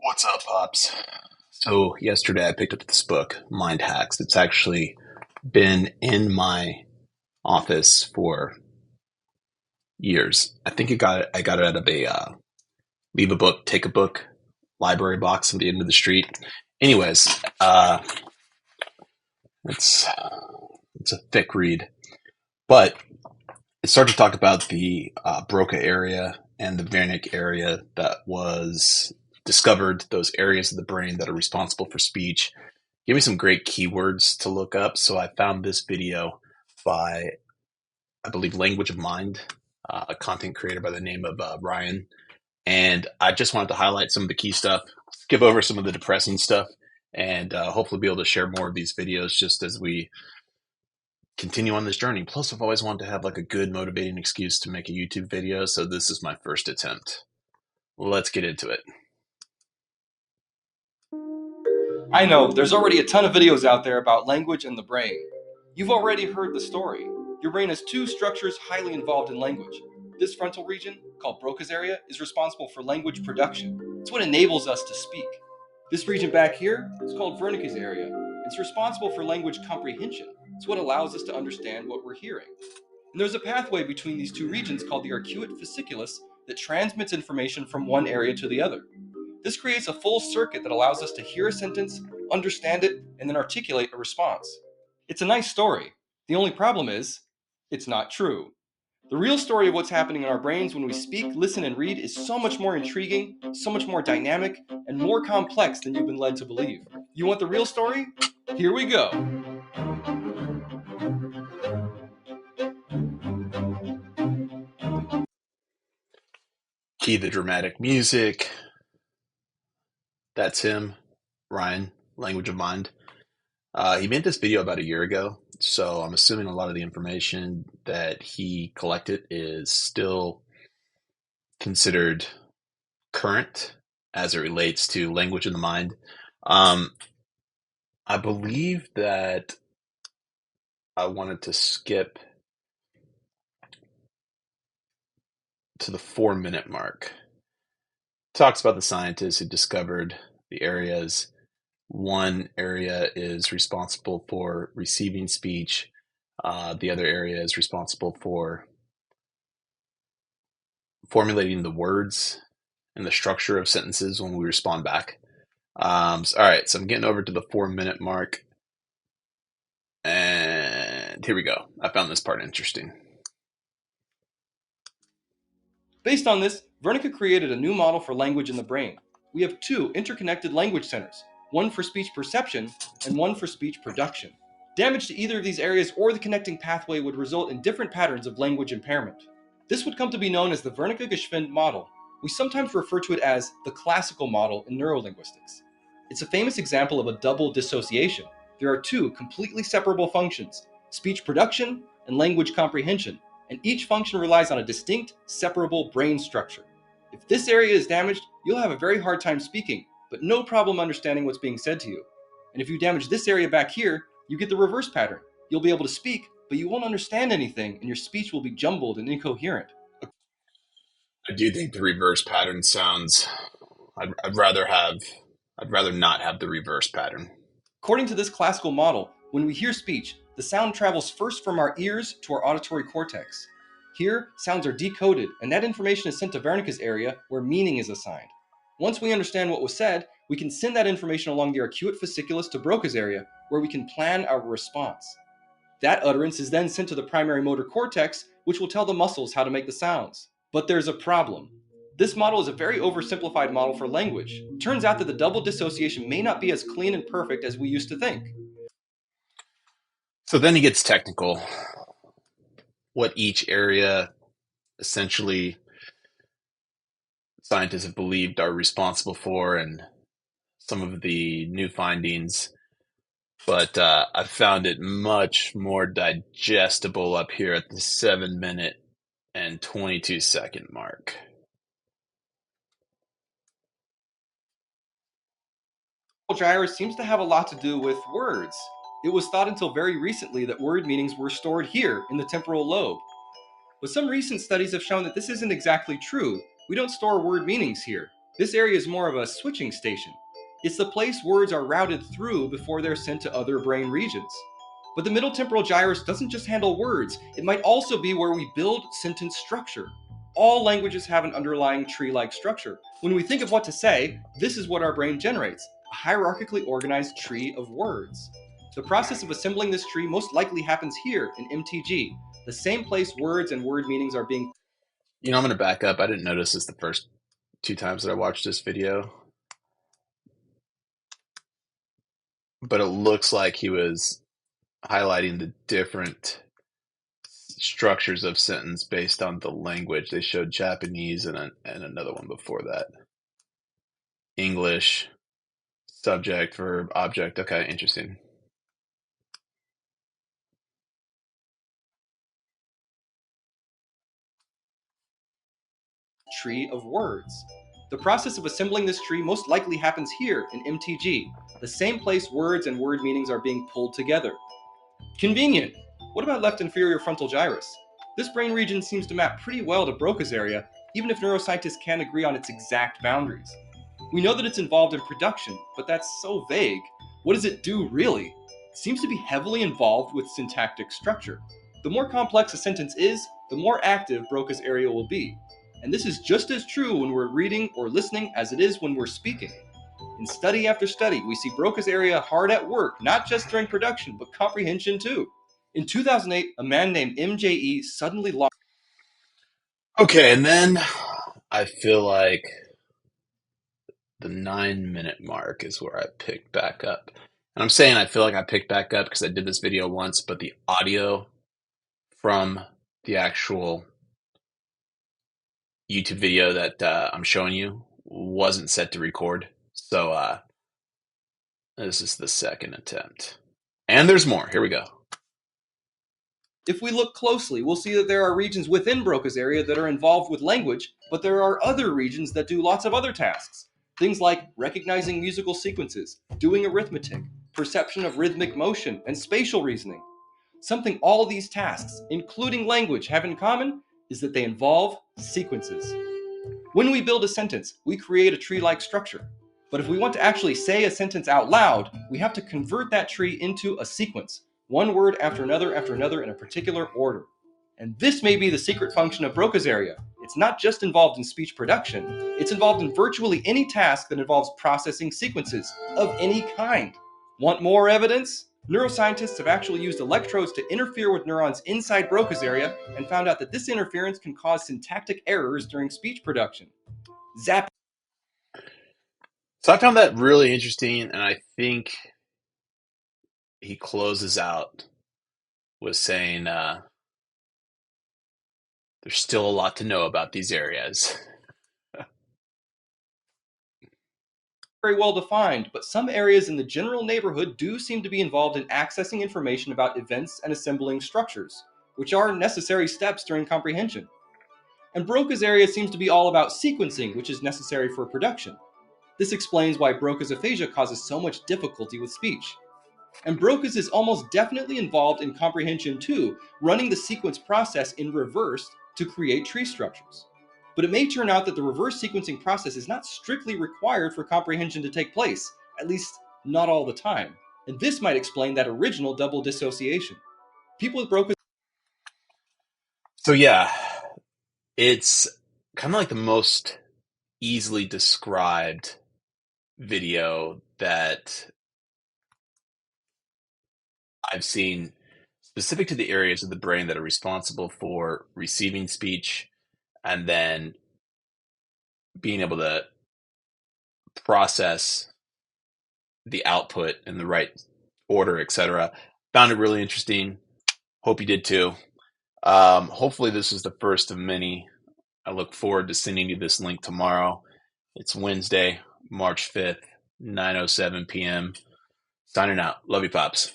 What's up, Pops? So, yesterday I picked up this book, Mind Hacks. It's actually been in my office for years. I got it out of a leave a book, take a book library box at the end of the street. Anyways, it's it's a thick read, but it started to talk about the Broca area and the Wernicke area that was discovered, those areas of the brain that are responsible for speech. Give me some great keywords to look up. So I found this video by, I believe, Language of Mind, a content creator by the name of Ryan. And I just wanted to highlight some of the key stuff, skip over some of the depressing stuff, and hopefully be able to share more of these videos just as we continue on this journey. Plus, I've always wanted to have like a good motivating excuse to make a YouTube video. So this is my first attempt. Let's get into it. I know, there's already a ton of videos out there about language and the brain. You've already heard the story. Your brain has two structures highly involved in language. This frontal region, called Broca's area, is responsible for language production. It's what enables us to speak. This region back here is called Wernicke's area. It's responsible for language comprehension. It's what allows us to understand what we're hearing. And there's a pathway between these two regions called the arcuate fasciculus that transmits information from one area to the other. This creates a full circuit that allows us to hear a sentence, understand it, and then articulate a response. It's a nice story. The only problem is, it's not true. The real story of what's happening in our brains when we speak, listen, and read is so much more intriguing, so much more dynamic, and more complex than you've been led to believe. You want the real story? Here we go. Key the dramatic music. That's him, Ryan, Language of Mind. He made this video about a year ago, so I'm assuming a lot of the information that he collected is still considered current as it relates to language in the mind. Um, I believe that I wanted to skip to the 4 minute mark. Talks about the scientists who discovered the areas. One area is responsible for receiving speech. The other area is responsible for formulating the words and the structure of sentences when we respond back. All right, so I'm getting over to the 4 minute mark. And here we go. I found this part interesting. Based on this, Wernicke created a new model for language in the brain. We have two interconnected language centers, one for speech perception and one for speech production. Damage to either of these areas or the connecting pathway would result in different patterns of language impairment. This would come to be known as the Wernicke-Geschwind model. We sometimes refer to it as the classical model in neurolinguistics. It's a famous example of a double dissociation. There are two completely separable functions, speech production and language comprehension, and each function relies on a distinct, separable brain structure. If this area is damaged, you'll have a very hard time speaking, but no problem understanding what's being said to you. And if you damage this area back here, you get the reverse pattern. You'll be able to speak, but you won't understand anything, and your speech will be jumbled and incoherent. I do think the reverse pattern sounds. I'd rather have. I'd rather not have the reverse pattern. According to this classical model, when we hear speech, the sound travels first from our ears to our auditory cortex. Here, sounds are decoded, and that information is sent to Wernicke's area, where meaning is assigned. Once we understand what was said, we can send that information along the arcuate fasciculus to Broca's area, where we can plan our response. That utterance is then sent to the primary motor cortex, which will tell the muscles how to make the sounds. But there's a problem. This model is a very oversimplified model for language. It turns out that the double dissociation may not be as clean and perfect as we used to think. So then he gets technical. What each area essentially scientists have believed are responsible for, and some of the new findings. But I found it much more digestible up here at the 7 minute and 22 second mark. Gyrus seems to have a lot to do with words. It was thought until very recently that word meanings were stored here in the temporal lobe. But some recent studies have shown that this isn't exactly true. We don't store word meanings here. This area is more of a switching station. It's the place words are routed through before they're sent to other brain regions. But the middle temporal gyrus doesn't just handle words, it might also be where we build sentence structure. All languages have an underlying tree like structure. When we think of what to say, this is what our brain generates a hierarchically organized tree of words. The process of assembling this tree most likely happens here in MTG, the same place words and word meanings are being. I'm going to back up. I didn't notice this the first 2 times that I watched this video, but it looks like he was highlighting the different structures of sentence based on the language. They showed Japanese and another one before that. English, subject, verb, object. Okay, interesting. Tree of words. The process of assembling this tree most likely happens here in MTG, the same place words and word meanings are being pulled together. Convenient. What about left inferior frontal gyrus? This brain region seems to map pretty well to Broca's area, even if neuroscientists can't agree on its exact boundaries. We know that it's involved in production, but that's so vague. What does it do really? It seems to be heavily involved with syntactic structure. The more complex a sentence is, the more active Broca's area will be. And this is just as true when we're reading or listening as it is when we're speaking. In study after study, we see Broca's area hard at work, not just during production, but comprehension too. In 2008, a man named MJE suddenly lost. Okay, and then I feel like the 9-minute mark is where I picked back up. And I'm saying I feel like I picked back up because I did this video once, but the audio from the actual YouTube video that I'm showing you wasn't set to record. So this is the second attempt. And there's more. Here we go. If we look closely, we'll see that there are regions within Broca's area that are involved with language, but there are other regions that do lots of other tasks. Things like recognizing musical sequences, doing arithmetic, perception of rhythmic motion, and spatial reasoning. Something all these tasks, including language, have in common is that they involve sequences. When we build a sentence, we create a tree-like structure. But if we want to actually say a sentence out loud, we have to convert that tree into a sequence, one word after another in a particular order. And this may be the secret function of Broca's area. It's not just involved in speech production, it's involved in virtually any task that involves processing sequences of any kind. Want more evidence? Neuroscientists have actually used electrodes to interfere with neurons inside Broca's area and found out that this interference can cause syntactic errors during speech production. Zap. So I found that really interesting, and I think he closes out with saying there's still a lot to know about these areas. Very well defined, but some areas in the general neighborhood do seem to be involved in accessing information about events and assembling structures, which are necessary steps during comprehension. And Broca's area seems to be all about sequencing, which is necessary for production. This explains why Broca's aphasia causes so much difficulty with speech. And Broca's is almost definitely involved in comprehension too, running the sequence process in reverse to create tree structures. But it may turn out that the reverse sequencing process is not strictly required for comprehension to take place, at least not all the time. And this might explain that original double dissociation. People with Broca's. So yeah, it's kind of like the most easily described video that I've seen specific to the areas of the brain that are responsible for receiving speech and then being able to process the output in the right order, etc. Found it really interesting. Hope you did too. Hopefully this is the first of many. I look forward to sending you this link tomorrow. It's Wednesday, March 5th, 9:07 p.m. Signing out. Love you, Pops.